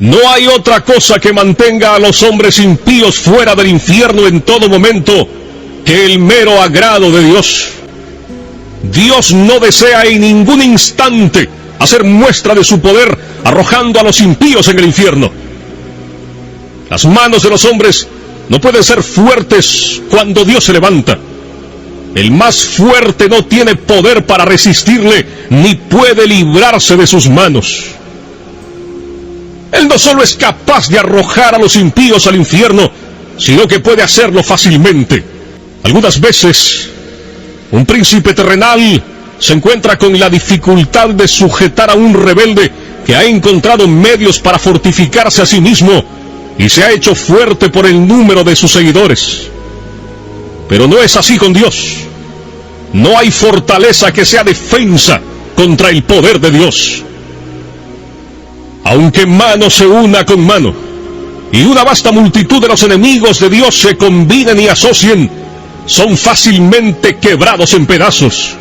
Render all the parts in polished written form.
No hay otra cosa que mantenga a los hombres impíos fuera del infierno en todo momento que el mero agrado de Dios. Dios no desea en ningún instante hacer muestra de su poder arrojando a los impíos en el infierno. Las manos de los hombres no pueden ser fuertes cuando Dios se levanta. El más fuerte no tiene poder para resistirle, ni puede librarse de sus manos. Él no solo es capaz de arrojar a los impíos al infierno, sino que puede hacerlo fácilmente. Algunas veces, un príncipe terrenal se encuentra con la dificultad de sujetar a un rebelde que ha encontrado medios para fortificarse a sí mismo y se ha hecho fuerte por el número de sus seguidores. Pero no es así con Dios. No hay fortaleza que sea defensa contra el poder de Dios. Aunque mano se una con mano, y una vasta multitud de los enemigos de Dios se combinen y asocien, son fácilmente quebrados en pedazos.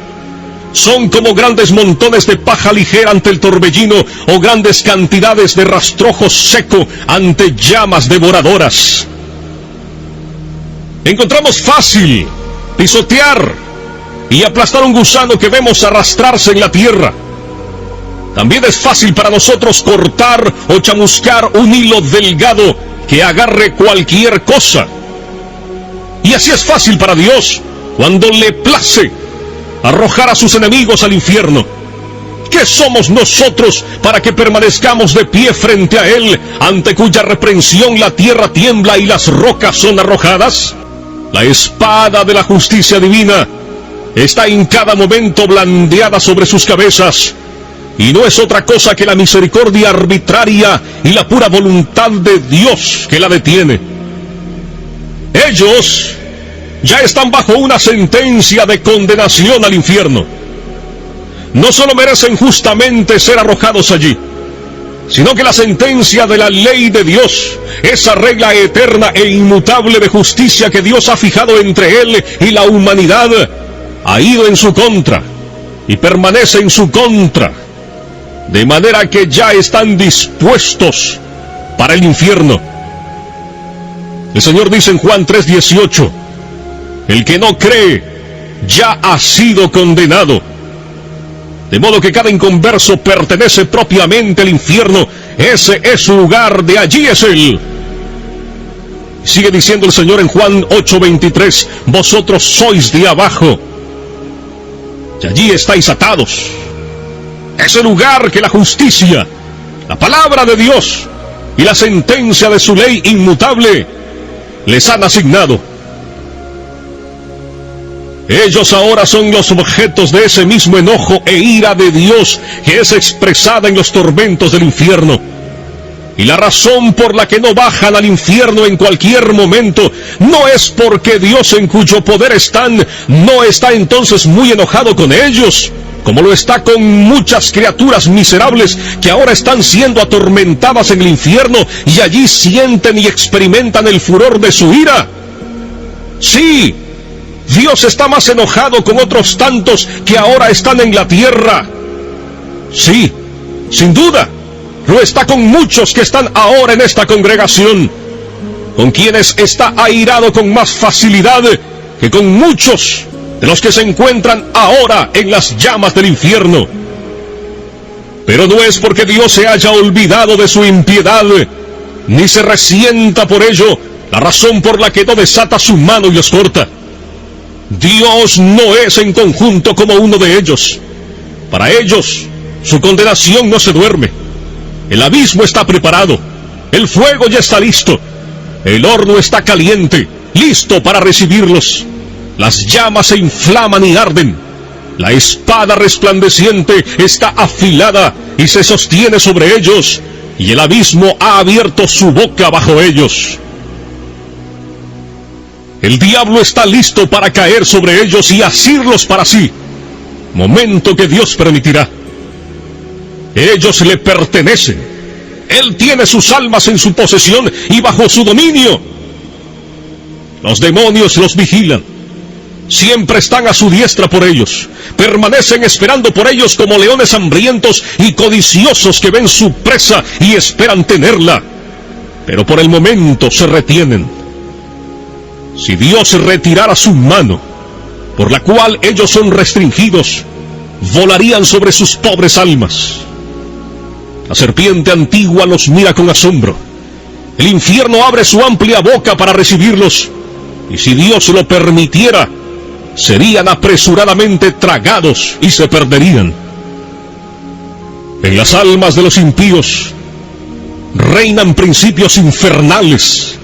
Son como grandes montones de paja ligera ante el torbellino, o grandes cantidades de rastrojo seco ante llamas devoradoras. Encontramos fácil pisotear y aplastar un gusano que vemos arrastrarse en la tierra. También es fácil para nosotros cortar o chamuscar un hilo delgado que agarre cualquier cosa. Y así es fácil para Dios, cuando le place arrojar a sus enemigos al infierno. ¿Qué somos nosotros para que permanezcamos de pie frente a Él, ante cuya reprensión la tierra tiembla y las rocas son arrojadas? La espada de la justicia divina está en cada momento blandeada sobre sus cabezas, y no es otra cosa que la misericordia arbitraria y la pura voluntad de Dios que la detiene. Ellos ya están bajo una sentencia de condenación al infierno. No solo merecen justamente ser arrojados allí, sino que la sentencia de la ley de Dios, esa regla eterna e inmutable de justicia que Dios ha fijado entre Él y la humanidad, ha ido en su contra y permanece en su contra, de manera que ya están dispuestos para el infierno. El Señor dice en Juan 3:18, el que no cree ya ha sido condenado. De modo que cada inconverso pertenece propiamente al infierno. Ese es su lugar, de allí es Él. Sigue diciendo el Señor en Juan 8:23, vosotros sois de abajo, y allí estáis atados. Ese lugar que la justicia, la palabra de Dios y la sentencia de su ley inmutable les han asignado. Ellos ahora son los objetos de ese mismo enojo e ira de Dios que es expresada en los tormentos del infierno. Y la razón por la que no bajan al infierno en cualquier momento no es porque Dios, en cuyo poder están, no está entonces muy enojado con ellos, como lo está con muchas criaturas miserables que ahora están siendo atormentadas en el infierno y allí sienten y experimentan el furor de su ira. Sí, Dios está más enojado con otros tantos que ahora están en la tierra. Sí, sin duda, lo está con muchos que están ahora en esta congregación, con quienes está airado con más facilidad que con muchos de los que se encuentran ahora en las llamas del infierno. Pero no es porque Dios se haya olvidado de su impiedad, ni se resienta por ello, la razón por la que no desata su mano y los corta. Dios no es en conjunto como uno de ellos. Para ellos, su condenación no se duerme. El abismo está preparado, el fuego ya está listo, el horno está caliente, listo para recibirlos. Las llamas se inflaman y arden. La espada resplandeciente está afilada y se sostiene sobre ellos, y el abismo ha abierto su boca bajo ellos. El diablo está listo para caer sobre ellos y asirlos para sí, momento que Dios permitirá. Ellos le pertenecen. Él tiene sus almas en su posesión y bajo su dominio. Los demonios los vigilan. Siempre están a su diestra por ellos. Permanecen esperando por ellos como leones hambrientos y codiciosos que ven su presa y esperan tenerla. Pero por el momento se retienen. Si Dios retirara su mano, por la cual ellos son restringidos, volarían sobre sus pobres almas. La serpiente antigua los mira con asombro. El infierno abre su amplia boca para recibirlos, y si Dios lo permitiera, serían apresuradamente tragados y se perderían. En las almas de los impíos reinan principios infernales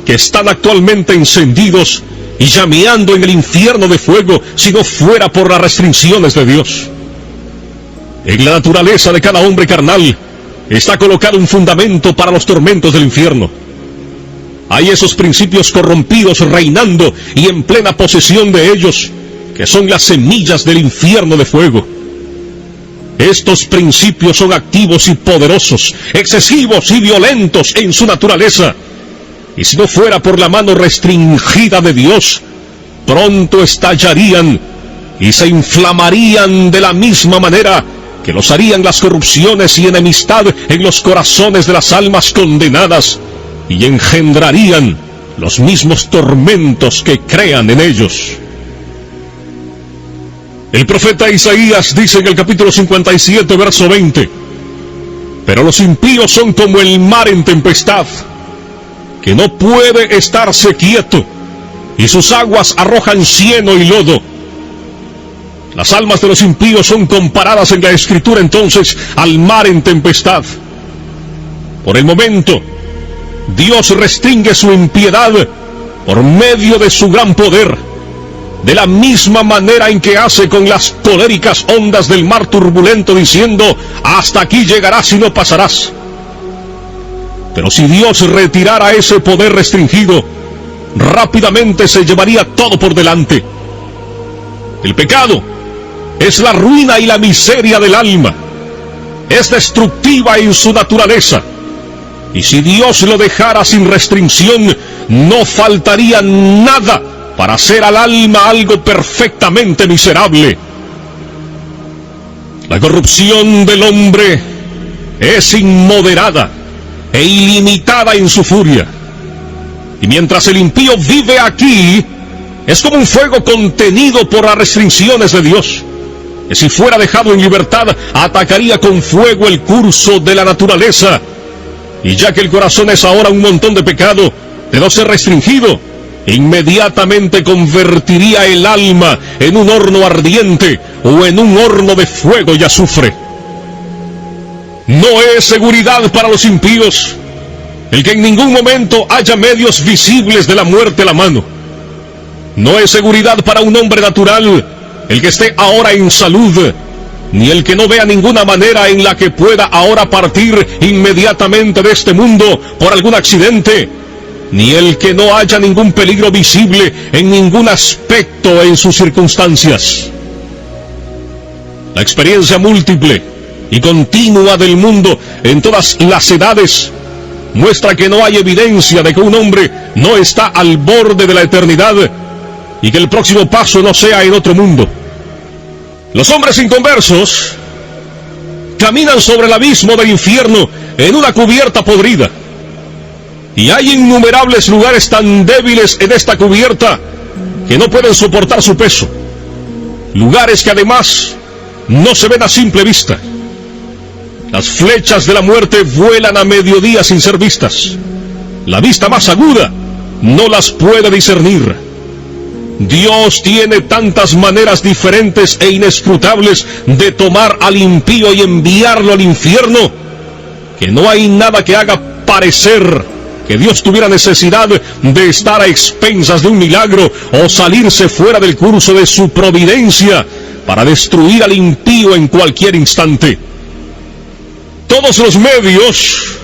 que están actualmente encendidos y llameando en el infierno de fuego si no fuera por las restricciones de Dios. En la naturaleza de cada hombre carnal está colocado un fundamento para los tormentos del infierno. Hay esos principios corrompidos reinando y en plena posesión de ellos, que son las semillas del infierno de fuego. Estos principios son activos y poderosos, excesivos y violentos en su naturaleza, y si no fuera por la mano restringida de Dios, pronto estallarían y se inflamarían de la misma manera que los harían las corrupciones y enemistad en los corazones de las almas condenadas, y engendrarían los mismos tormentos que crean en ellos. El profeta Isaías dice en el capítulo 57, verso 20: pero los impíos son como el mar en tempestad, que no puede estarse quieto, y sus aguas arrojan cieno y lodo. Las almas de los impíos son comparadas en la Escritura entonces al mar en tempestad. Por el momento, Dios restringe su impiedad por medio de su gran poder, de la misma manera en que hace con las coléricas ondas del mar turbulento, diciendo: hasta aquí llegarás y no pasarás. Pero si Dios retirara ese poder restringido, rápidamente se llevaría todo por delante. El pecado es la ruina y la miseria del alma. Es destructiva en su naturaleza. Y si Dios lo dejara sin restricción, no faltaría nada para hacer al alma algo perfectamente miserable. La corrupción del hombre es inmoderada e ilimitada en su furia. Y mientras el impío vive aquí, es como un fuego contenido por las restricciones de Dios, que si fuera dejado en libertad, atacaría con fuego el curso de la naturaleza. Y ya que el corazón es ahora un montón de pecado, de no ser restringido, inmediatamente convertiría el alma en un horno ardiente o en un horno de fuego y azufre. No es seguridad para los impíos el que en ningún momento haya medios visibles de la muerte a la mano. No es seguridad para un hombre natural el que esté ahora en salud, ni el que no vea ninguna manera en la que pueda ahora partir inmediatamente de este mundo por algún accidente, ni el que no haya ningún peligro visible en ningún aspecto en sus circunstancias. La experiencia múltiple y continua del mundo en todas las edades muestra que no hay evidencia de que un hombre no está al borde de la eternidad y que el próximo paso no sea en otro mundo. Los hombres inconversos caminan sobre el abismo del infierno en una cubierta podrida, y hay innumerables lugares tan débiles en esta cubierta que no pueden soportar su peso, lugares que además no se ven a simple vista. Las flechas de la muerte vuelan a mediodía sin ser vistas. La vista más aguda no las puede discernir. Dios tiene tantas maneras diferentes e inescrutables de tomar al impío y enviarlo al infierno, que no hay nada que haga parecer que Dios tuviera necesidad de estar a expensas de un milagro o salirse fuera del curso de su providencia para destruir al impío en cualquier instante. Todos los medios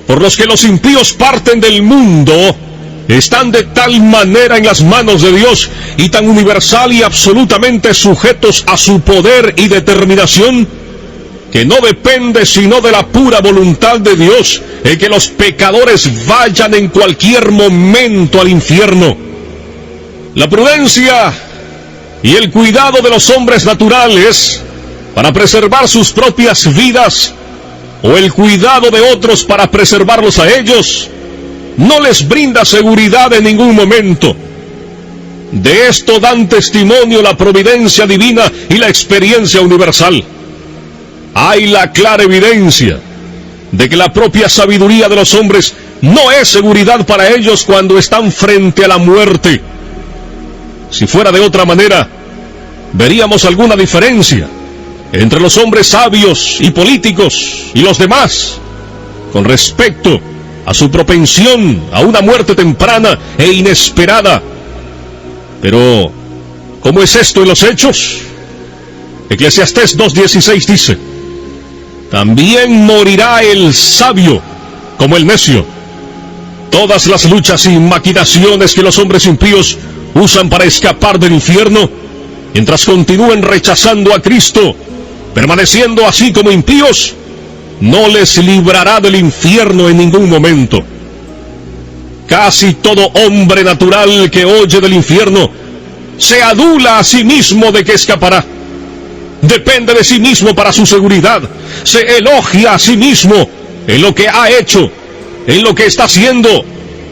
por los que los impíos parten del mundo están de tal manera en las manos de Dios y tan universal y absolutamente sujetos a su poder y determinación, que no depende sino de la pura voluntad de Dios el que los pecadores vayan en cualquier momento al infierno. La prudencia y el cuidado de los hombres naturales para preservar sus propias vidas, o el cuidado de otros para preservarlos a ellos, no les brinda seguridad en ningún momento. De esto dan testimonio la providencia divina y la experiencia universal. Hay la clara evidencia de que la propia sabiduría de los hombres no es seguridad para ellos cuando están frente a la muerte. Si fuera de otra manera, veríamos alguna diferencia entre los hombres sabios y políticos y los demás con respecto a su propensión a una muerte temprana e inesperada. Pero, ¿cómo es esto en los hechos? Eclesiastés 2:16 dice: también morirá el sabio como el necio. Todas las luchas y maquinaciones que los hombres impíos usan para escapar del infierno, mientras continúen rechazando a Cristo, permaneciendo así como impíos, no les librará del infierno en ningún momento. Casi todo hombre natural que oye del infierno se adula a sí mismo de que escapará. Depende de sí mismo para su seguridad. Se elogia a sí mismo en lo que ha hecho, en lo que está haciendo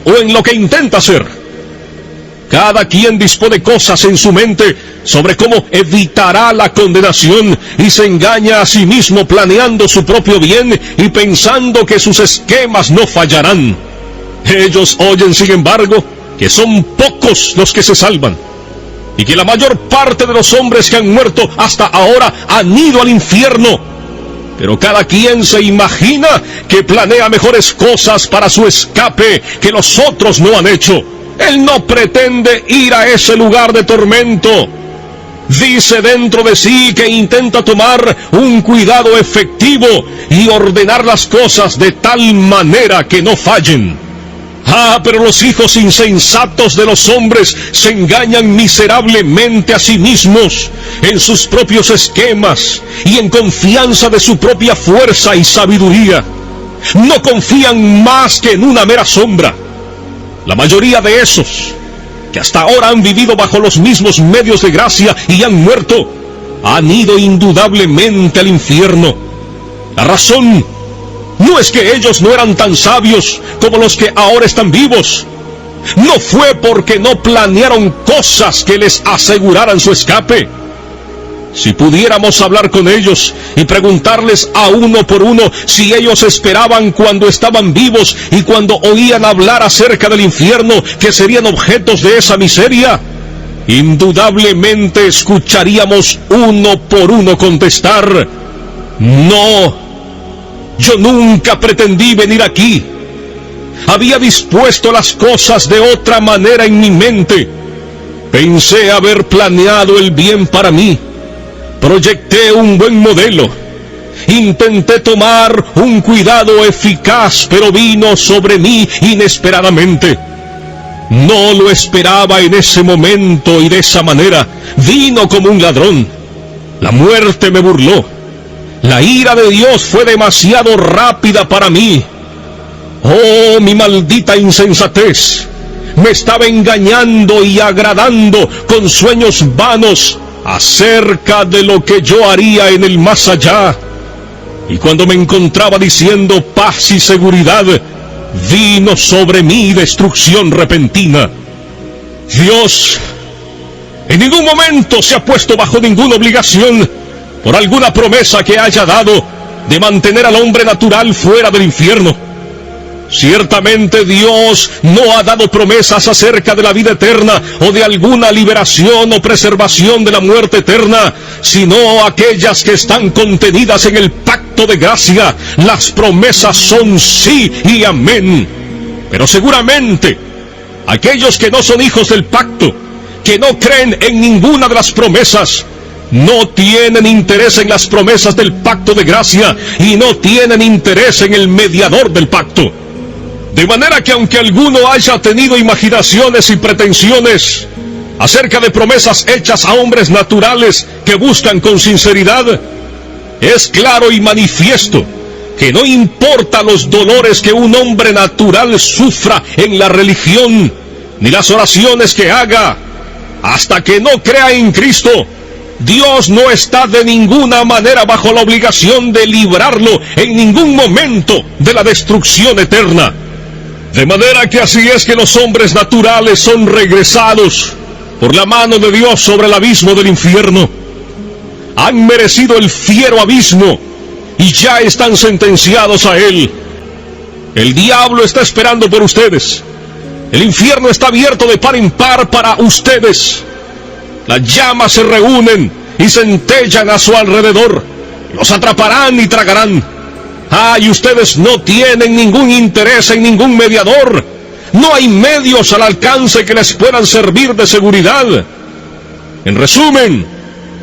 o en lo que intenta hacer. Cada quien dispone cosas en su mente sobre cómo evitará la condenación y se engaña a sí mismo planeando su propio bien y pensando que sus esquemas no fallarán. Ellos oyen, sin embargo, que son pocos los que se salvan y que la mayor parte de los hombres que han muerto hasta ahora han ido al infierno. Pero cada quien se imagina que planea mejores cosas para su escape que los otros no han hecho. Él no pretende ir a ese lugar de tormento. Dice dentro de sí que intenta tomar un cuidado efectivo y ordenar las cosas de tal manera que no fallen. Pero los hijos insensatos de los hombres se engañan miserablemente a sí mismos en sus propios esquemas y en confianza de su propia fuerza y sabiduría. No confían más que en una mera sombra. La mayoría de esos que hasta ahora han vivido bajo los mismos medios de gracia y han muerto, han ido indudablemente al infierno. La razón no es que ellos no eran tan sabios como los que ahora están vivos. No fue porque no planearon cosas que les aseguraran su escape. Si pudiéramos hablar con ellos y preguntarles a uno por uno si ellos esperaban cuando estaban vivos y cuando oían hablar acerca del infierno que serían objetos de esa miseria, indudablemente escucharíamos uno por uno contestar: no, yo nunca pretendí venir aquí. Había dispuesto las cosas de otra manera en mi mente. Pensé haber planeado el bien para mí. Proyecté un buen modelo. Intenté tomar un cuidado eficaz, pero vino sobre mí inesperadamente. No lo esperaba en ese momento y de esa manera. Vino como un ladrón. La muerte me burló. La ira de Dios fue demasiado rápida para mí. Oh, mi maldita insensatez. Me estaba engañando y agradando con sueños vanos acerca de lo que yo haría en el más allá. Y cuando me encontraba diciendo paz y seguridad, vino sobre mí destrucción repentina. Dios en ningún momento se ha puesto bajo ninguna obligación por alguna promesa que haya dado de mantener al hombre natural fuera del infierno. Ciertamente Dios no ha dado promesas acerca de la vida eterna o de alguna liberación o preservación de la muerte eterna, sino aquellas que están contenidas en el pacto de gracia. Las promesas son sí y amén. Pero seguramente aquellos que no son hijos del pacto, que no creen en ninguna de las promesas, no tienen interés en las promesas del pacto de gracia y no tienen interés en el mediador del pacto. De manera que aunque alguno haya tenido imaginaciones y pretensiones acerca de promesas hechas a hombres naturales que buscan con sinceridad, es claro y manifiesto que no importa los dolores que un hombre natural sufra en la religión, ni las oraciones que haga, hasta que no crea en Cristo, Dios no está de ninguna manera bajo la obligación de librarlo en ningún momento de la destrucción eterna. De manera que así es que los hombres naturales son regresados por la mano de Dios sobre el abismo del infierno. Han merecido el fiero abismo y ya están sentenciados a él. El diablo está esperando por ustedes. El infierno está abierto de par en par para ustedes. Las llamas se reúnen y centellan a su alrededor. Los atraparán y tragarán. Y ustedes no tienen ningún interés en ningún mediador. No hay medios al alcance que les puedan servir de seguridad. En resumen,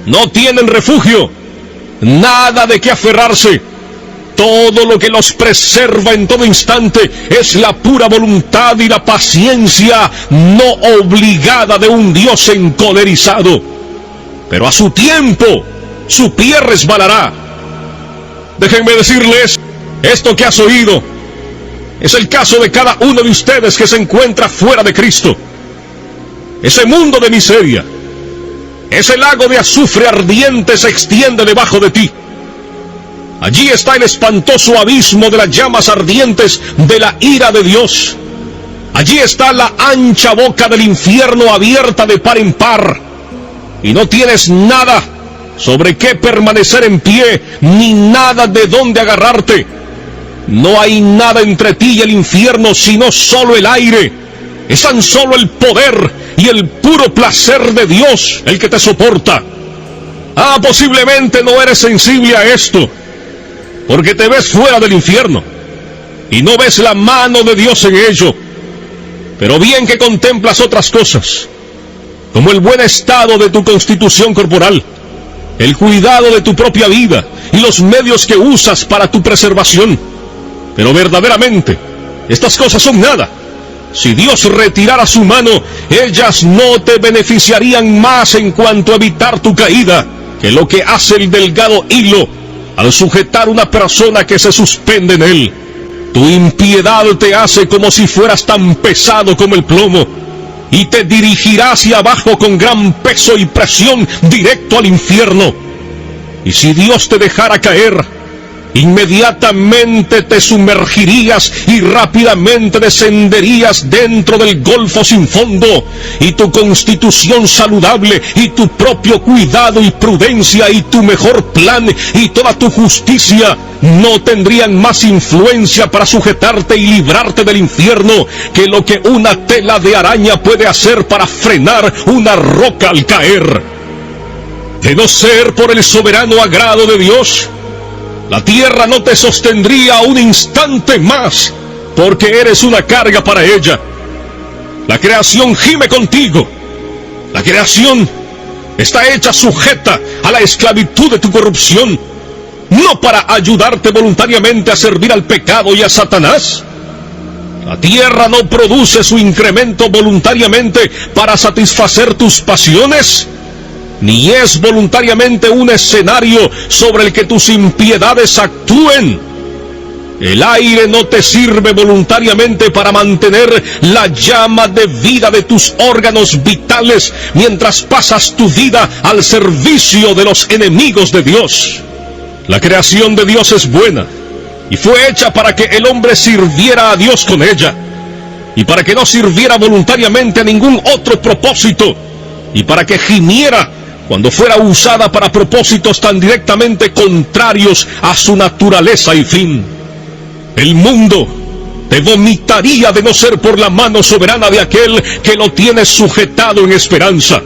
no tienen refugio, nada de qué aferrarse. Todo lo que los preserva en todo instante es la pura voluntad y la paciencia no obligada de un Dios encolerizado. Pero a su tiempo, su pie resbalará. Déjenme decirles, esto que has oído es el caso de cada uno de ustedes que se encuentra fuera de Cristo. Ese mundo de miseria, ese lago de azufre ardiente se extiende debajo de ti. Allí está el espantoso abismo de las llamas ardientes de la ira de Dios. Allí está la ancha boca del infierno abierta de par en par. Y no tienes nada sobre qué permanecer en pie, ni nada de dónde agarrarte. No hay nada entre ti y el infierno, sino solo el aire. Es tan solo el poder y el puro placer de Dios el que te soporta. Posiblemente no eres sensible a esto, porque te ves fuera del infierno y no ves la mano de Dios en ello. Pero bien que contemplas otras cosas, como el buen estado de tu constitución corporal, el cuidado de tu propia vida y los medios que usas para tu preservación. Pero verdaderamente, estas cosas son nada. Si Dios retirara su mano, ellas no te beneficiarían más en cuanto a evitar tu caída, que lo que hace el delgado hilo al sujetar una persona que se suspende en él. Tu impiedad te hace como si fueras tan pesado como el plomo, y te dirigirá hacia abajo con gran peso y presión directo al infierno. Y si Dios te dejara caer, inmediatamente te sumergirías y rápidamente descenderías dentro del golfo sin fondo, y tu constitución saludable y tu propio cuidado y prudencia y tu mejor plan y toda tu justicia no tendrían más influencia para sujetarte y librarte del infierno que lo que una tela de araña puede hacer para frenar una roca al caer. De no ser por el soberano agrado de Dios, la tierra no te sostendría un instante más, porque eres una carga para ella. La creación gime contigo. La creación está hecha sujeta a la esclavitud de tu corrupción, no para ayudarte voluntariamente a servir al pecado y a Satanás. La tierra no produce su incremento voluntariamente para satisfacer tus pasiones, ni es voluntariamente un escenario sobre el que tus impiedades actúen. El aire no te sirve voluntariamente para mantener la llama de vida de tus órganos vitales mientras pasas tu vida al servicio de los enemigos de Dios. La creación de Dios es buena y fue hecha para que el hombre sirviera a Dios con ella, y para que no sirviera voluntariamente a ningún otro propósito, y para que gimiera cuando fuera usada para propósitos tan directamente contrarios a su naturaleza y fin. El mundo te vomitaría de no ser por la mano soberana de aquel que lo tiene sujetado en esperanza.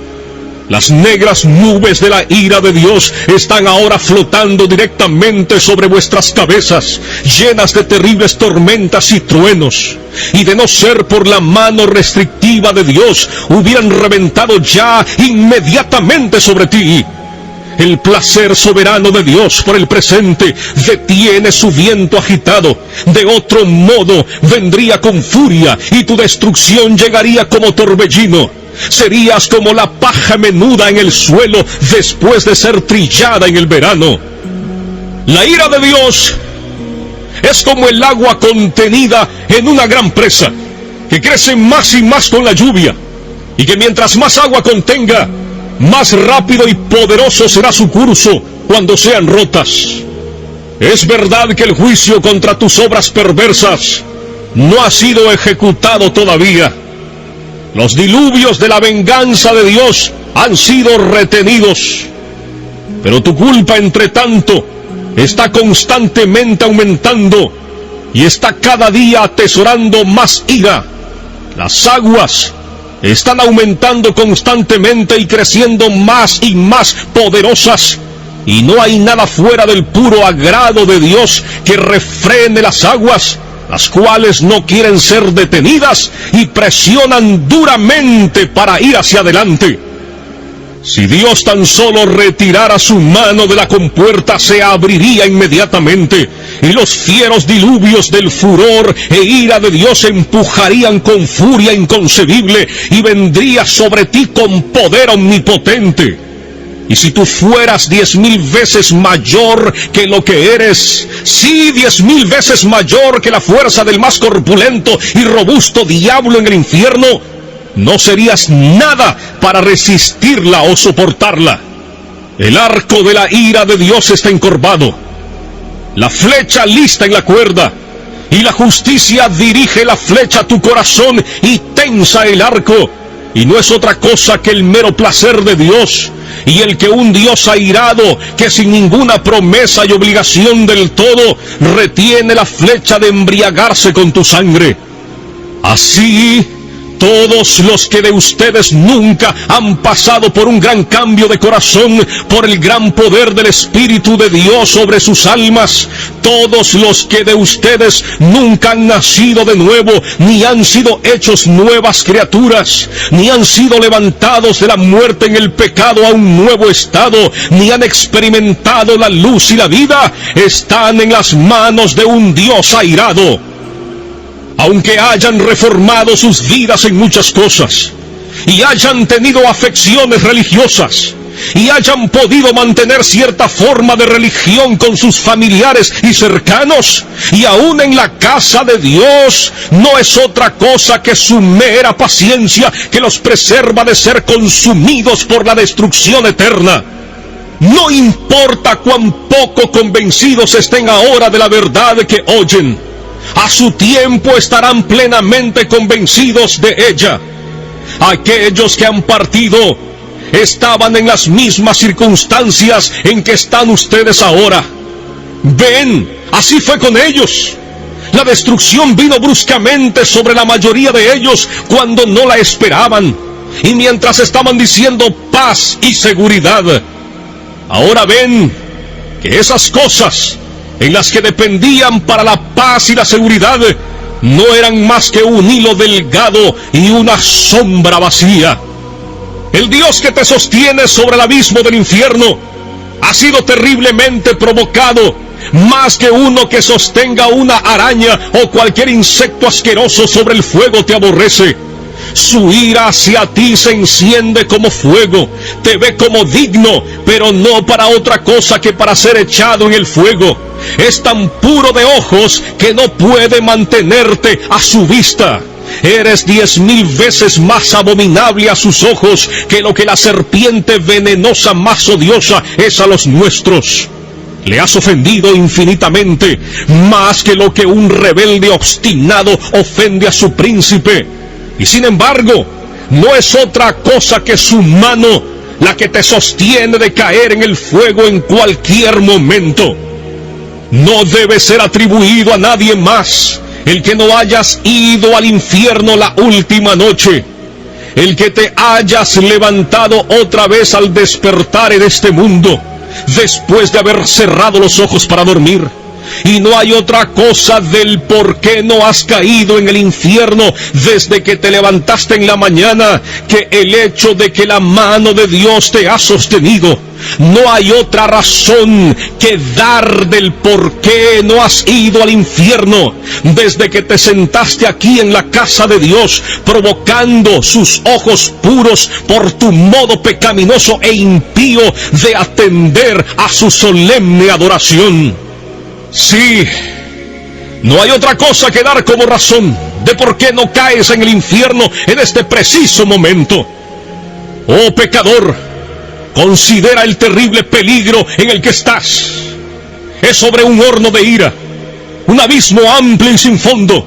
Las negras nubes de la ira de Dios están ahora flotando directamente sobre vuestras cabezas, llenas de terribles tormentas y truenos. Y de no ser por la mano restrictiva de Dios, hubieran reventado ya inmediatamente sobre ti. El placer soberano de Dios por el presente detiene su viento agitado. De otro modo vendría con furia y tu destrucción llegaría como torbellino. Serías como la paja menuda en el suelo después de ser trillada en el verano. La ira de Dios es como el agua contenida en una gran presa, que crece más y más con la lluvia, y que mientras más agua contenga, más rápido y poderoso será su curso cuando sean rotas. Es verdad que el juicio contra tus obras perversas no ha sido ejecutado todavía. Los diluvios de la venganza de Dios han sido retenidos, pero tu culpa, entre tanto, está constantemente aumentando y está cada día atesorando más ira. Las aguas están aumentando constantemente y creciendo más y más poderosas, y no hay nada fuera del puro agrado de Dios que refrene las aguas, las cuales no quieren ser detenidas y presionan duramente para ir hacia adelante. Si Dios tan solo retirara su mano de la compuerta, se abriría inmediatamente, y los fieros diluvios del furor e ira de Dios empujarían con furia inconcebible y vendría sobre ti con poder omnipotente. Y si tú fueras 10,000 veces mayor que lo que eres, sí, 10,000 veces mayor que la fuerza del más corpulento y robusto diablo en el infierno, no serías nada para resistirla o soportarla. El arco de la ira de Dios está encorvado, la flecha lista en la cuerda, y la justicia dirige la flecha a tu corazón y tensa el arco, y no es otra cosa que el mero placer de Dios, y el que un Dios airado, que sin ninguna promesa y obligación del todo, retiene la flecha de embriagarse con tu sangre. Así, todos los que de ustedes nunca han pasado por un gran cambio de corazón, por el gran poder del Espíritu de Dios sobre sus almas, todos los que de ustedes nunca han nacido de nuevo, ni han sido hechos nuevas criaturas, ni han sido levantados de la muerte en el pecado a un nuevo estado, ni han experimentado la luz y la vida, están en las manos de un Dios airado. Aunque hayan reformado sus vidas en muchas cosas, y hayan tenido afecciones religiosas, y hayan podido mantener cierta forma de religión con sus familiares y cercanos, y aún en la casa de Dios, no es otra cosa que su mera paciencia que los preserva de ser consumidos por la destrucción eterna. No importa cuán poco convencidos estén ahora de la verdad que oyen, a su tiempo estarán plenamente convencidos de ella. Aquellos que han partido estaban en las mismas circunstancias en que están ustedes ahora. Ven, así fue con ellos. La destrucción vino bruscamente sobre la mayoría de ellos cuando no la esperaban, y mientras estaban diciendo paz y seguridad. Ahora ven que esas cosas en las que dependían para la paz y la seguridad no eran más que un hilo delgado y una sombra vacía. El Dios que te sostiene sobre el abismo del infierno ha sido terriblemente provocado, más que uno que sostenga una araña o cualquier insecto asqueroso sobre el fuego te aborrece. Su ira hacia ti se enciende como fuego, te ve como digno, pero no para otra cosa que para ser echado en el fuego. Es tan puro de ojos que no puede mantenerte a su vista. Eres 10,000 veces más abominable a sus ojos que lo que la serpiente venenosa más odiosa es a los nuestros. Le has ofendido infinitamente, más que lo que un rebelde obstinado ofende a su príncipe. Y sin embargo, no es otra cosa que su mano la que te sostiene de caer en el fuego en cualquier momento. No debe ser atribuido a nadie más el que no hayas ido al infierno la última noche, el que te hayas levantado otra vez al despertar en este mundo, después de haber cerrado los ojos para dormir. Y no hay otra cosa del por qué no has caído en el infierno desde que te levantaste en la mañana que el hecho de que la mano de Dios te ha sostenido. No hay otra razón que dar del por qué no has ido al infierno desde que te sentaste aquí en la casa de Dios, provocando sus ojos puros por tu modo pecaminoso e impío de atender a su solemne adoración. Sí, No hay otra cosa que dar como razón de por qué no caes en el infierno en este preciso momento. Oh pecador, considera el terrible peligro en el que estás. Es sobre un horno de ira, un abismo amplio y sin fondo,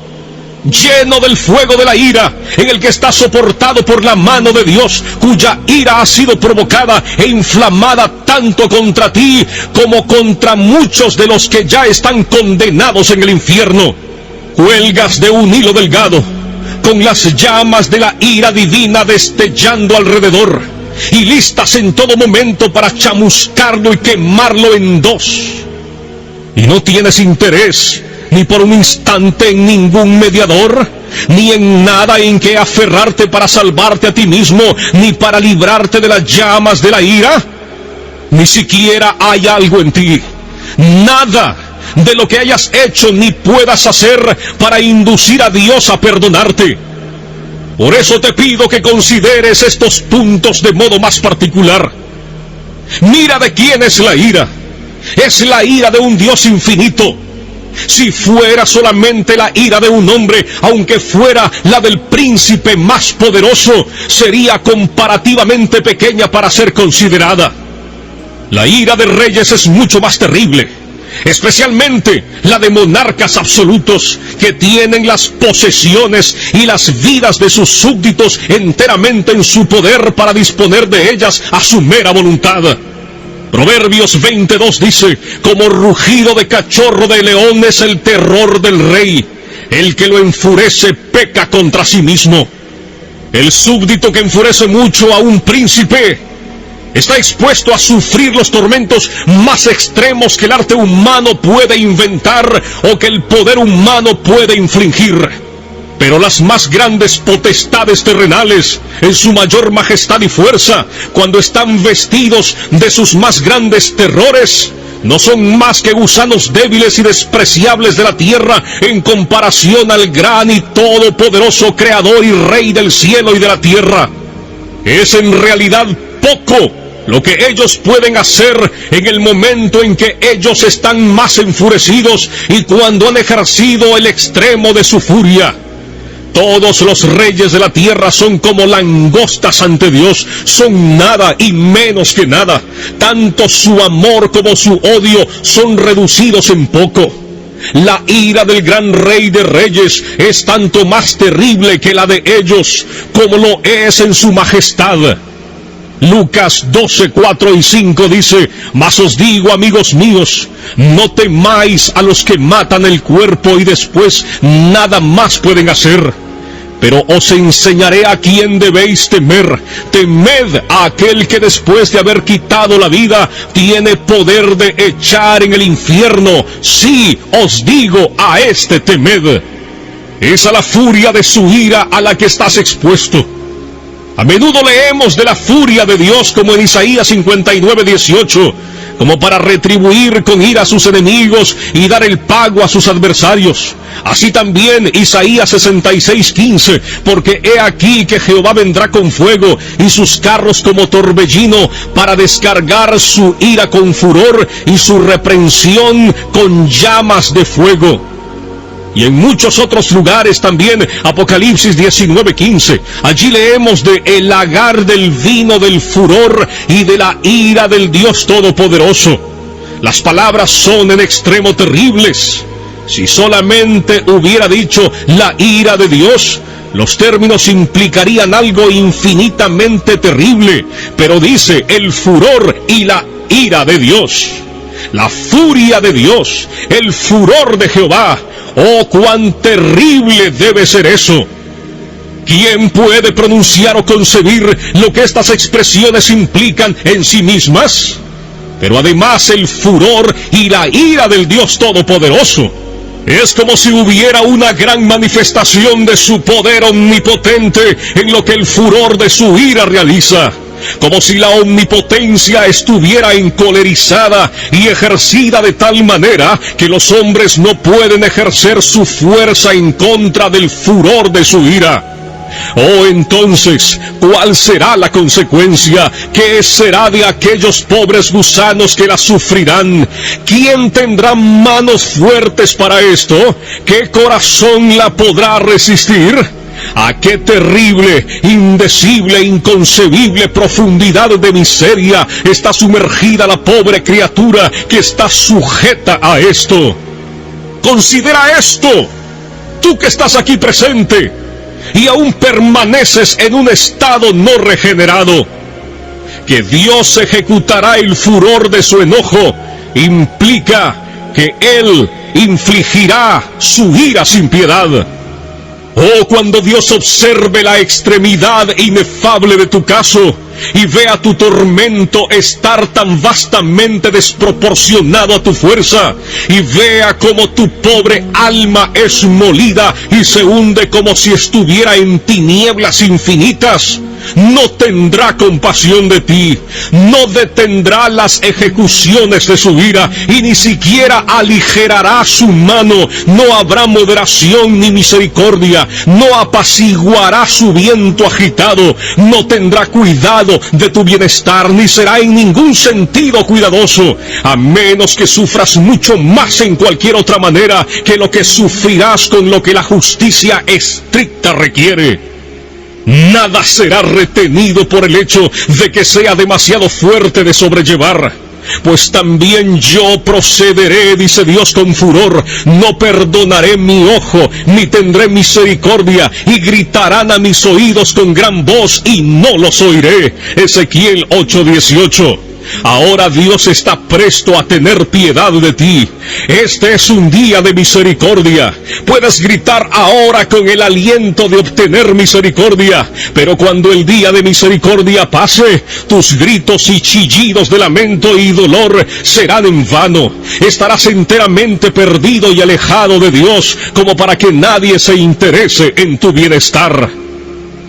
lleno del fuego de la ira, en el que está soportado por la mano de Dios, cuya ira ha sido provocada e inflamada tanto contra ti como contra muchos de los que ya están condenados en el infierno. Cuelgas de un hilo delgado, con las llamas de la ira divina destellando alrededor, y listas en todo momento para chamuscarlo y quemarlo en dos. Y no tienes interés ni por un instante en ningún mediador, ni en nada en que aferrarte para salvarte a ti mismo, ni para librarte de las llamas de la ira. Ni siquiera hay algo en ti, nada de lo que hayas hecho ni puedas hacer para inducir a Dios a perdonarte. Por eso te pido que consideres estos puntos de modo más particular. Mira de quién es la ira. Es la ira de un Dios infinito. Si fuera solamente la ira de un hombre, aunque fuera la del príncipe más poderoso, sería comparativamente pequeña para ser considerada. La ira de reyes es mucho más terrible, especialmente la de monarcas absolutos que tienen las posesiones y las vidas de sus súbditos enteramente en su poder para disponer de ellas a su mera voluntad. Proverbios 22 dice: como rugido de cachorro de león es el terror del rey. El que lo enfurece peca contra sí mismo. El súbdito que enfurece mucho a un príncipe está expuesto a sufrir los tormentos más extremos que el arte humano puede inventar o que el poder humano puede infligir. Pero las más grandes potestades terrenales, en su mayor majestad y fuerza, cuando están vestidos de sus más grandes terrores, no son más que gusanos débiles y despreciables de la tierra en comparación al gran y todopoderoso Creador y Rey del cielo y de la tierra. Es en realidad poco lo que ellos pueden hacer en el momento en que ellos están más enfurecidos y cuando han ejercido el extremo de su furia. Todos los reyes de la tierra son como langostas ante Dios, son nada y menos que nada. Tanto su amor como su odio son reducidos en poco. La ira del gran Rey de Reyes es tanto más terrible que la de ellos, como lo es en su majestad. Lucas 12, 4 y 5 dice: mas os digo, amigos míos, no temáis a los que matan el cuerpo y después nada más pueden hacer. Pero os enseñaré a quién debéis temer. Temed a aquel que después de haber quitado la vida, tiene poder de echar en el infierno. Sí, os digo, a este temed. Es a la furia de su ira a la que estás expuesto. A menudo leemos de la furia de Dios como en Isaías 59, 18, como para retribuir con ira a sus enemigos y dar el pago a sus adversarios. Así también Isaías 66, 15, porque he aquí que Jehová vendrá con fuego y sus carros como torbellino para descargar su ira con furor y su reprensión con llamas de fuego. Y en muchos otros lugares también, Apocalipsis 19, 15, allí leemos de el lagar del vino del furor y de la ira del Dios Todopoderoso. Las palabras son en extremo terribles. Si solamente hubiera dicho la ira de Dios, los términos implicarían algo infinitamente terrible, pero dice el furor y la ira de Dios. La furia de Dios, el furor de Jehová. ¡Oh, cuán terrible debe ser eso! ¿Quién puede pronunciar o concebir lo que estas expresiones implican en sí mismas? Pero además el furor y la ira del Dios Todopoderoso es como si hubiera una gran manifestación de su poder omnipotente en lo que el furor de su ira realiza. Como si la omnipotencia estuviera encolerizada y ejercida de tal manera que los hombres no pueden ejercer su fuerza en contra del furor de su ira. Oh, entonces, ¿cuál será la consecuencia? ¿Qué será de aquellos pobres gusanos que la sufrirán? ¿Quién tendrá manos fuertes para esto? ¿Qué corazón la podrá resistir? ¿A qué terrible, indecible, inconcebible profundidad de miseria está sumergida la pobre criatura que está sujeta a esto? Considera esto, tú que estás aquí presente y aún permaneces en un estado no regenerado. Que Dios ejecutará el furor de su enojo implica que Él infligirá su ira sin piedad. Oh, cuando Dios observe la extremidad inefable de tu caso y vea tu tormento estar tan vastamente desproporcionado a tu fuerza, y vea cómo tu pobre alma es molida y se hunde como si estuviera en tinieblas infinitas, no tendrá compasión de ti, no detendrá las ejecuciones de su ira y ni siquiera aligerará su mano. No habrá moderación ni misericordia, no apaciguará su viento agitado, no tendrá cuidado de tu bienestar, ni será en ningún sentido cuidadoso, a menos que sufras mucho más en cualquier otra manera que lo que sufrirás con lo que la justicia estricta requiere. Nada será retenido por el hecho de que sea demasiado fuerte de sobrellevar, pues también yo procederé, dice Dios con furor, no perdonaré mi ojo, ni tendré misericordia, y gritarán a mis oídos con gran voz, y no los oiré. Ezequiel 8:18. Ahora Dios está presto a tener piedad de ti. Este es un día de misericordia. Puedes gritar ahora con el aliento de obtener misericordia, pero cuando el día de misericordia pase, tus gritos y chillidos de lamento y dolor serán en vano. Estarás enteramente perdido y alejado de Dios, como para que nadie se interese en tu bienestar.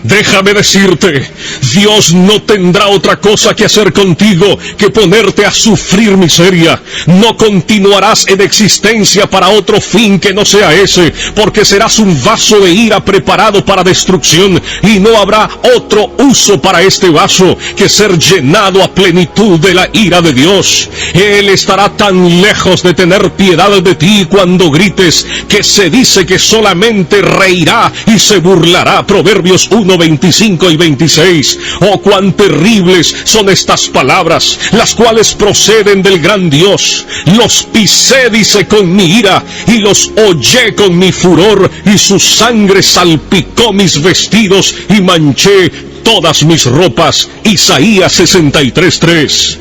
Déjame decirte, Dios no tendrá otra cosa que hacer contigo que ponerte a sufrir miseria. No continuarás en existencia para otro fin que no sea ese, porque serás un vaso de ira preparado para destrucción, y no habrá otro uso para este vaso que ser llenado a plenitud de la ira de Dios. Él estará tan lejos de tener piedad de ti cuando grites, que se dice que solamente reirá y se burlará. Proverbios 1:25 y 26. Oh, cuán terribles son estas palabras, las cuales proceden del gran Dios. Los pisé, dice, con mi ira, y los hollé con mi furor, y su sangre salpicó mis vestidos y manché todas mis ropas. Isaías 63:3.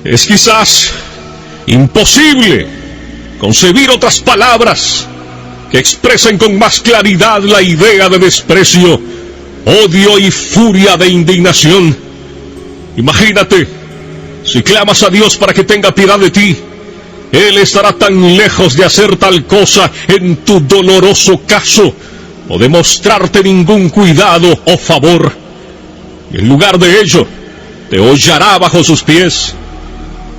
Es quizás imposible concebir otras palabras que expresen con más claridad la idea de desprecio, odio y furia de indignación. Imagínate, si clamas a Dios para que tenga piedad de ti, Él estará tan lejos de hacer tal cosa en tu doloroso caso, o de mostrarte ningún cuidado o favor. Y en lugar de ello, te hollará bajo sus pies.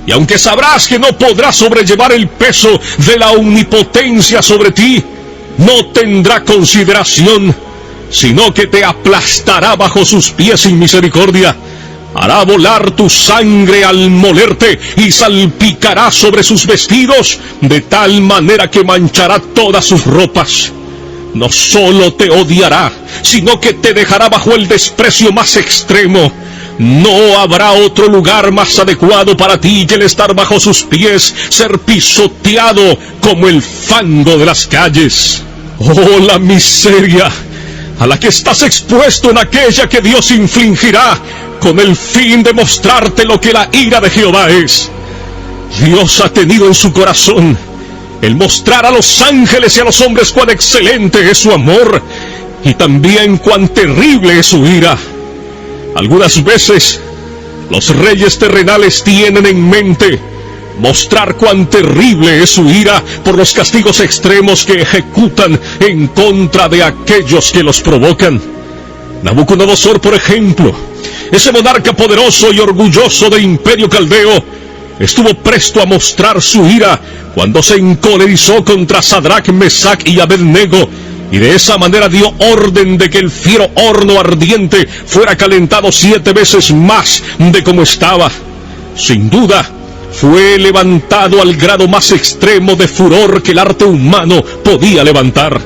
Y aunque sabrás que no podrás sobrellevar el peso de la omnipotencia sobre ti, no tendrá consideración, sino que te aplastará bajo sus pies sin misericordia. Hará volar tu sangre al molerte y salpicará sobre sus vestidos, de tal manera que manchará todas sus ropas. No solo te odiará, sino que te dejará bajo el desprecio más extremo. No habrá otro lugar más adecuado para ti que el estar bajo sus pies, ser pisoteado como el fango de las calles. Oh, la miseria a la que estás expuesto en aquella que Dios infligirá con el fin de mostrarte lo que la ira de Jehová es. Dios ha tenido en su corazón el mostrar a los ángeles y a los hombres cuán excelente es su amor, y también cuán terrible es su ira. Algunas veces los reyes terrenales tienen en mente mostrar cuán terrible es su ira por los castigos extremos que ejecutan en contra de aquellos que los provocan. Nabucodonosor, por ejemplo, ese monarca poderoso y orgulloso del imperio caldeo, estuvo presto a mostrar su ira cuando se encolerizó contra Sadrach, Mesach y Abednego, y de esa manera dio orden de que el fiero horno ardiente fuera calentado 7 veces más de como estaba. Sin duda, fue levantado al grado más extremo de furor que el arte humano podía levantar.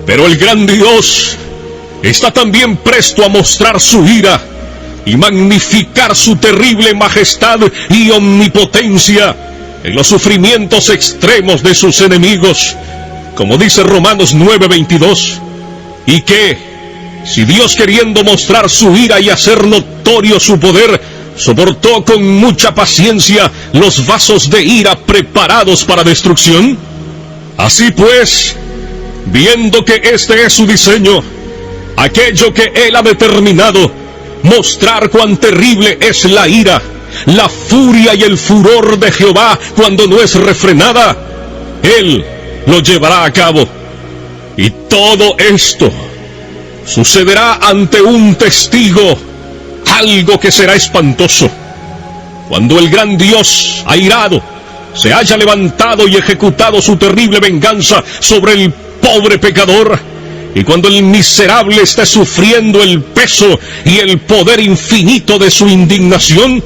Pero el gran Dios está también presto a mostrar su ira y magnificar su terrible majestad y omnipotencia en los sufrimientos extremos de sus enemigos, como dice Romanos 9:22, y que, si Dios, queriendo mostrar su ira y hacer notorio su poder, soportó con mucha paciencia los vasos de ira preparados para destrucción, así pues, viendo que este es su diseño, aquello que Él ha determinado, mostrar cuán terrible es la ira, la furia y el furor de Jehová cuando no es refrenada, Él lo llevará a cabo. Y todo esto sucederá ante un testigo, algo que será espantoso. Cuando el gran Dios, airado, se haya levantado y ejecutado su terrible venganza sobre el pobre pecador, y cuando el miserable esté sufriendo el peso y el poder infinito de su indignación,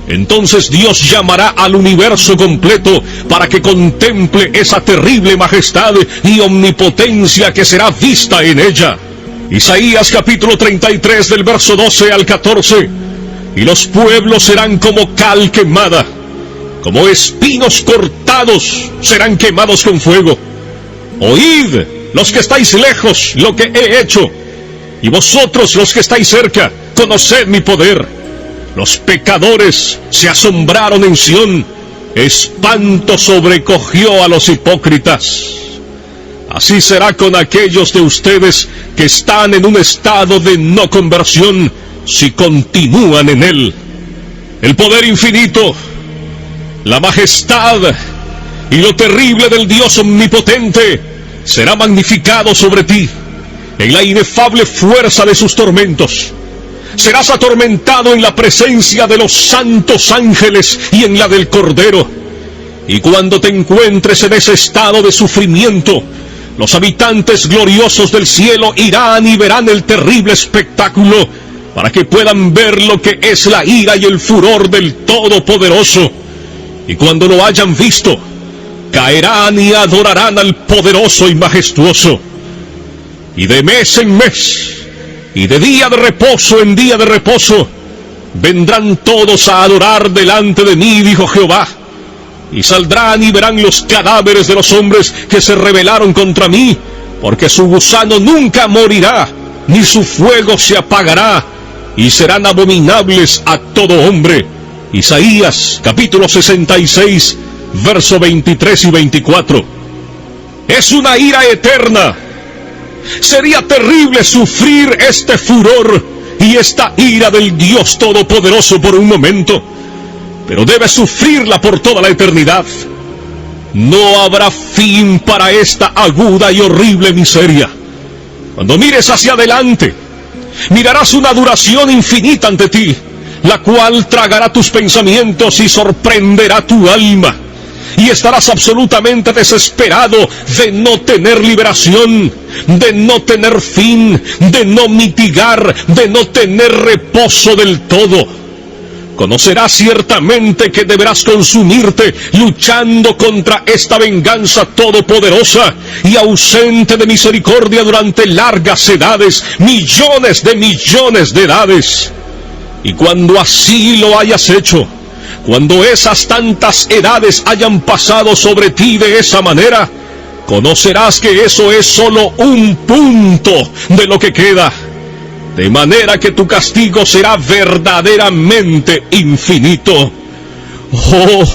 entonces Dios llamará al universo completo para que contemple esa terrible majestad y omnipotencia que será vista en ella. Isaías capítulo 33 del verso 12 al 14. Y los pueblos serán como cal quemada, como espinos cortados serán quemados con fuego. Oíd, los que estáis lejos, lo que he hecho, y vosotros los que estáis cerca, conoced mi poder. Los pecadores se asombraron en Sión, espanto sobrecogió a los hipócritas. Así será con aquellos de ustedes que están en un estado de no conversión, si continúan en él. El poder infinito, la majestad y lo terrible del Dios omnipotente será magnificado sobre ti en la inefable fuerza de sus tormentos. Serás atormentado en la presencia de los santos ángeles y en la del Cordero. Y cuando te encuentres en ese estado de sufrimiento, los habitantes gloriosos del cielo irán y verán el terrible espectáculo, para que puedan ver lo que es la ira y el furor del Todopoderoso. Y cuando lo hayan visto, caerán y adorarán al poderoso y majestuoso. Y de mes en mes, y de día de reposo en día de reposo, vendrán todos a adorar delante de mí, dijo Jehová. Y saldrán y verán los cadáveres de los hombres que se rebelaron contra mí, porque su gusano nunca morirá, ni su fuego se apagará, y serán abominables a todo hombre. Isaías capítulo 66, verso 23 y 24. Es una ira eterna. Sería terrible sufrir este furor y esta ira del Dios Todopoderoso por un momento, pero debes sufrirla por toda la eternidad. No habrá fin para esta aguda y horrible miseria. Cuando mires hacia adelante, mirarás una duración infinita ante ti, la cual tragará tus pensamientos y sorprenderá tu alma. Y estarás absolutamente desesperado de no tener liberación, de no tener fin, de no mitigar, de no tener reposo del todo. Conocerás ciertamente que deberás consumirte luchando contra esta venganza todopoderosa y ausente de misericordia durante largas edades, millones de edades. Y cuando así lo hayas hecho, cuando esas tantas edades hayan pasado sobre ti de esa manera, conocerás que eso es solo un punto de lo que queda, de manera que tu castigo será verdaderamente infinito. Oh,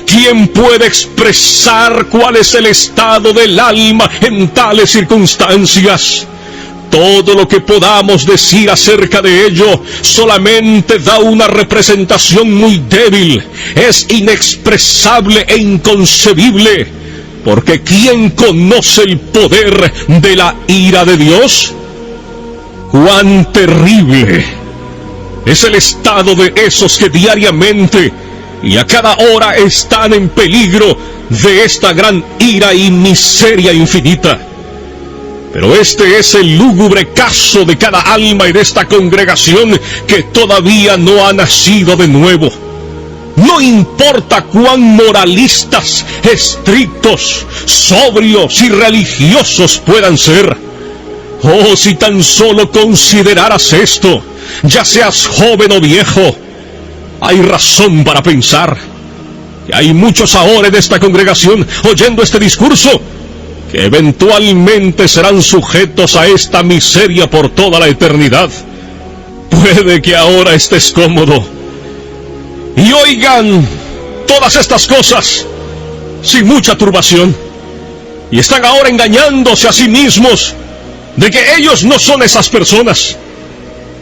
¿quién puede expresar cuál es el estado del alma en tales circunstancias? Todo lo que podamos decir acerca de ello solamente da una representación muy débil, es inexpresable e inconcebible, porque ¿quién conoce el poder de la ira de Dios? ¡Cuán terrible es el estado de esos que diariamente y a cada hora están en peligro de esta gran ira y miseria infinita! Pero este es el lúgubre caso de cada alma en esta congregación que todavía no ha nacido de nuevo. No importa cuán moralistas, estrictos, sobrios y religiosos puedan ser. Oh, si tan solo consideraras esto, ya seas joven o viejo, hay razón para pensar que hay muchos ahora en esta congregación oyendo este discurso que eventualmente serán sujetos a esta miseria por toda la eternidad. Puede que ahora estés cómodo y oigan todas estas cosas sin mucha turbación, y están ahora engañándose a sí mismos de que ellos no son esas personas,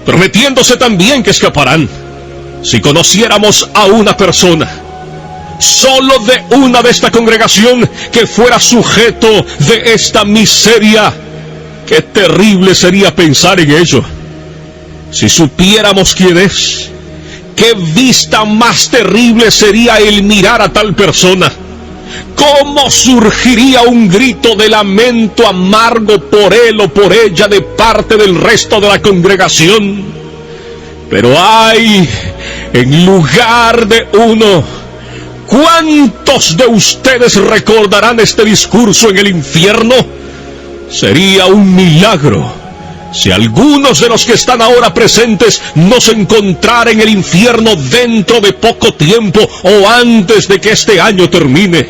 prometiéndose también que escaparán. Si conociéramos a una persona, solo de una de esta congregación, que fuera sujeto de esta miseria, qué terrible sería pensar en ello. Si supiéramos quién es, qué vista más terrible sería el mirar a tal persona. ¿Cómo surgiría un grito de lamento amargo por él o por ella de parte del resto de la congregación? Pero ay, en lugar de uno, ¿cuántos de ustedes recordarán este discurso en el infierno? Sería un milagro si algunos de los que están ahora presentes no se encontraran en el infierno dentro de poco tiempo o antes de que este año termine.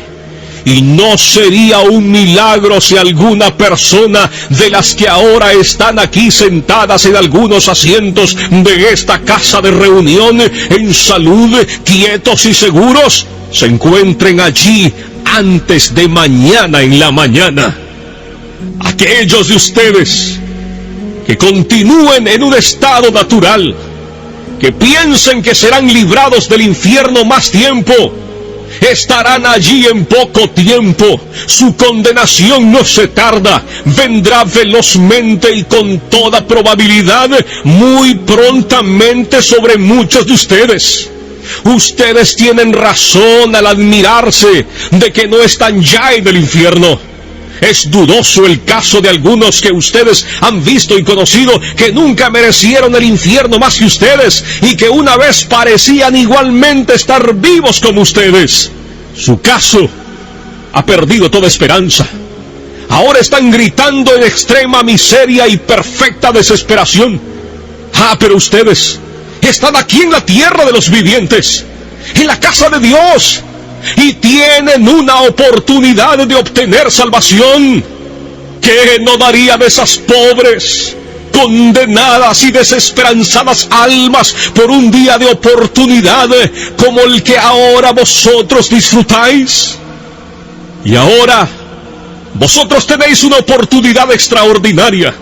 Y no sería un milagro si alguna persona de las que ahora están aquí sentadas en algunos asientos de esta casa de reunión, en salud, quietos y seguros, se encuentren allí antes de mañana en la mañana. Aquellos de ustedes que continúen en un estado natural, que piensen que serán librados del infierno más tiempo, estarán allí en poco tiempo. Su condenación no se tarda, vendrá velozmente y con toda probabilidad muy prontamente sobre muchos de ustedes. Ustedes tienen razón al admirarse de que no están ya en el infierno. Es dudoso el caso de algunos que ustedes han visto y conocido que nunca merecieron el infierno más que ustedes y que una vez parecían igualmente estar vivos como ustedes. Su caso ha perdido toda esperanza. Ahora están gritando en extrema miseria y perfecta desesperación. Ah, pero ustedes están aquí en la tierra de los vivientes, en la casa de Dios, y tienen una oportunidad de obtener salvación. ¿Qué no daría de esas pobres, condenadas y desesperanzadas almas por un día de oportunidad como el que ahora vosotros disfrutáis? Y ahora vosotros tenéis una oportunidad extraordinaria,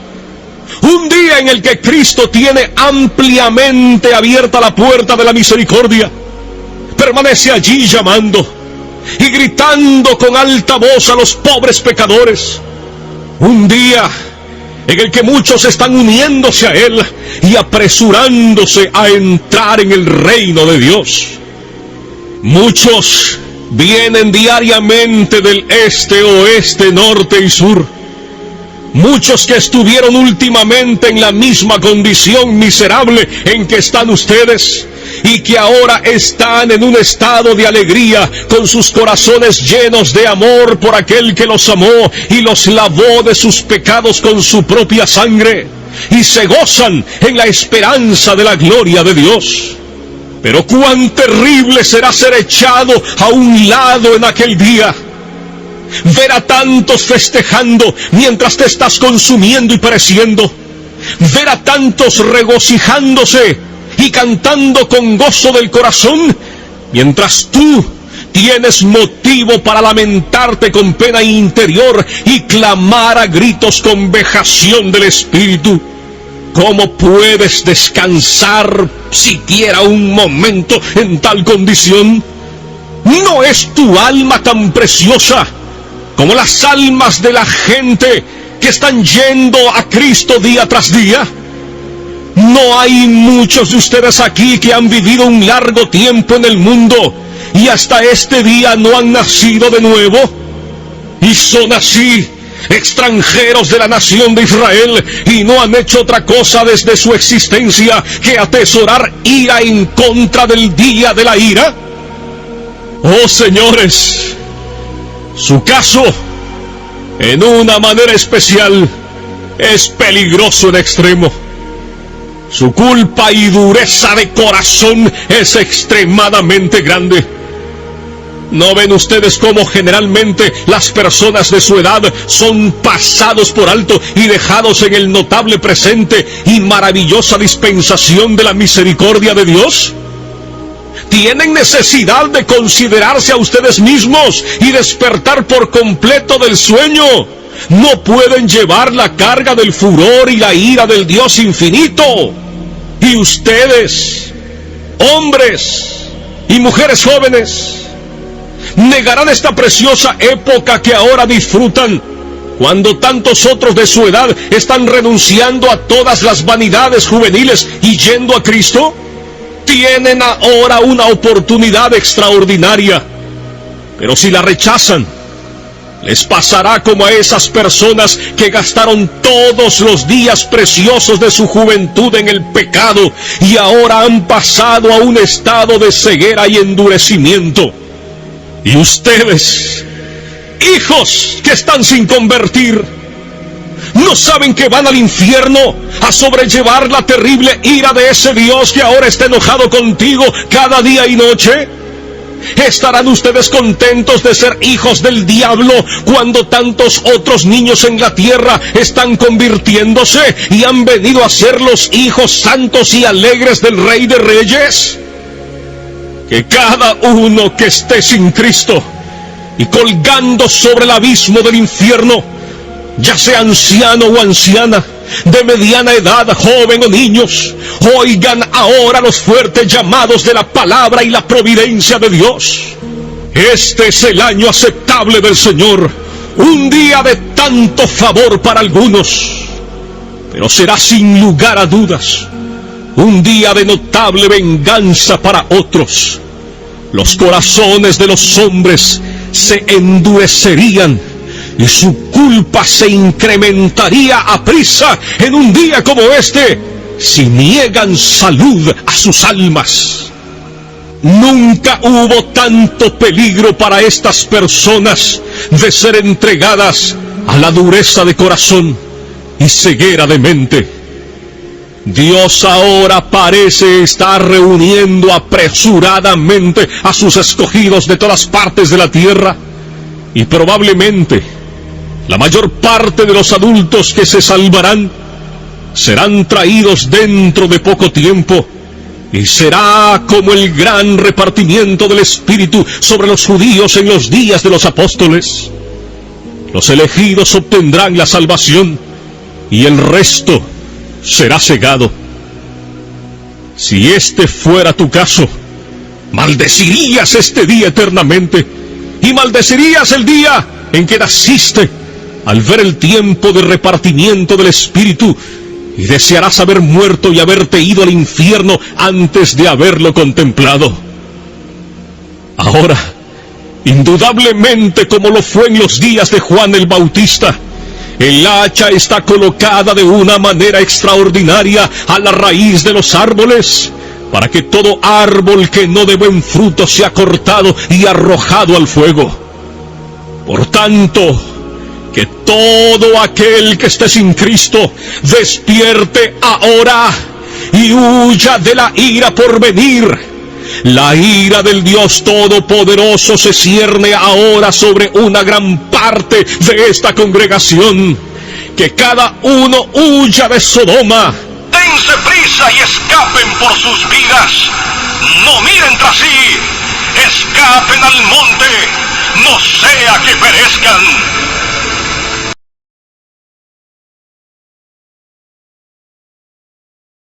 un día en el que Cristo tiene ampliamente abierta la puerta de la misericordia. Permanece allí llamando y gritando con alta voz a los pobres pecadores. Un día en el que muchos están uniéndose a Él y apresurándose a entrar en el reino de Dios. Muchos vienen diariamente del este, oeste, norte y sur. Muchos que estuvieron últimamente en la misma condición miserable en que están ustedes, y que ahora están en un estado de alegría, con sus corazones llenos de amor por aquel que los amó y los lavó de sus pecados con su propia sangre, y se gozan en la esperanza de la gloria de Dios. Pero cuán terrible será ser echado a un lado en aquel día. Ver a tantos festejando mientras te estás consumiendo y pereciendo. Ver a tantos regocijándose y cantando con gozo del corazón, mientras tú tienes motivo para lamentarte con pena interior y clamar a gritos con vejación del espíritu. ¿Cómo puedes descansar siquiera un momento en tal condición? ¿No es tu alma tan preciosa como las almas de la gente que están yendo a Cristo día tras día? ¿No hay muchos de ustedes aquí que han vivido un largo tiempo en el mundo y hasta este día no han nacido de nuevo? Y son así extranjeros de la nación de Israel, y no han hecho otra cosa desde su existencia que atesorar ira en contra del día de la ira? Oh señores, su caso, en una manera especial, es peligroso en extremo. Su culpa y dureza de corazón es extremadamente grande. ¿No ven ustedes cómo generalmente las personas de su edad son pasados por alto y dejados en el notable presente y maravillosa dispensación de la misericordia de Dios? Tienen necesidad de considerarse a ustedes mismos y despertar por completo del sueño. No pueden llevar la carga del furor y la ira del Dios infinito. Y ustedes, hombres y mujeres jóvenes, negarán esta preciosa época que ahora disfrutan, cuando tantos otros de su edad están renunciando a todas las vanidades juveniles y yendo a Cristo. Tienen ahora una oportunidad extraordinaria, pero si la rechazan, les pasará como a esas personas que gastaron todos los días preciosos de su juventud en el pecado y ahora han pasado a un estado de ceguera y endurecimiento. Y ustedes, hijos que están sin convertir, ¿no saben que van al infierno a sobrellevar la terrible ira de ese Dios que ahora está enojado contigo cada día y noche? ¿Estarán ustedes contentos de ser hijos del diablo cuando tantos otros niños en la tierra están convirtiéndose y han venido a ser los hijos santos y alegres del Rey de Reyes? Que cada uno que esté sin Cristo y colgando sobre el abismo del infierno, ya sea anciano o anciana, de mediana edad, joven o niños, oigan ahora los fuertes llamados de la palabra y la providencia de Dios. Este es el año aceptable del Señor, un día de tanto favor para algunos, pero será sin lugar a dudas un día de notable venganza para otros. Los corazones de los hombres se endurecerían y su culpa se incrementaría aprisa en un día como este, si niegan salud a sus almas. Nunca hubo tanto peligro para estas personas de ser entregadas a la dureza de corazón y ceguera de mente. Dios ahora parece estar reuniendo apresuradamente a sus escogidos de todas partes de la tierra, y probablemente la mayor parte de los adultos que se salvarán serán traídos dentro de poco tiempo, y será como el gran repartimiento del Espíritu sobre los judíos en los días de los apóstoles. Los elegidos obtendrán la salvación, y el resto será cegado. Si este fuera tu caso, maldecirías este día eternamente, y maldecirías el día en que naciste, al ver el tiempo de repartimiento del Espíritu, y desearás haber muerto y haberte ido al infierno antes de haberlo contemplado. Ahora, indudablemente como lo fue en los días de Juan el Bautista, el hacha está colocada de una manera extraordinaria a la raíz de los árboles, para que todo árbol que no dé buen fruto sea cortado y arrojado al fuego. Por tanto, que todo aquel que esté sin Cristo despierte ahora y huya de la ira por venir. La ira del Dios Todopoderoso se cierne ahora sobre una gran parte de esta congregación. Que cada uno huya de Sodoma. Dense prisa y escapen por sus vidas. No miren tras sí. Escapen al monte. No sea que perezcan.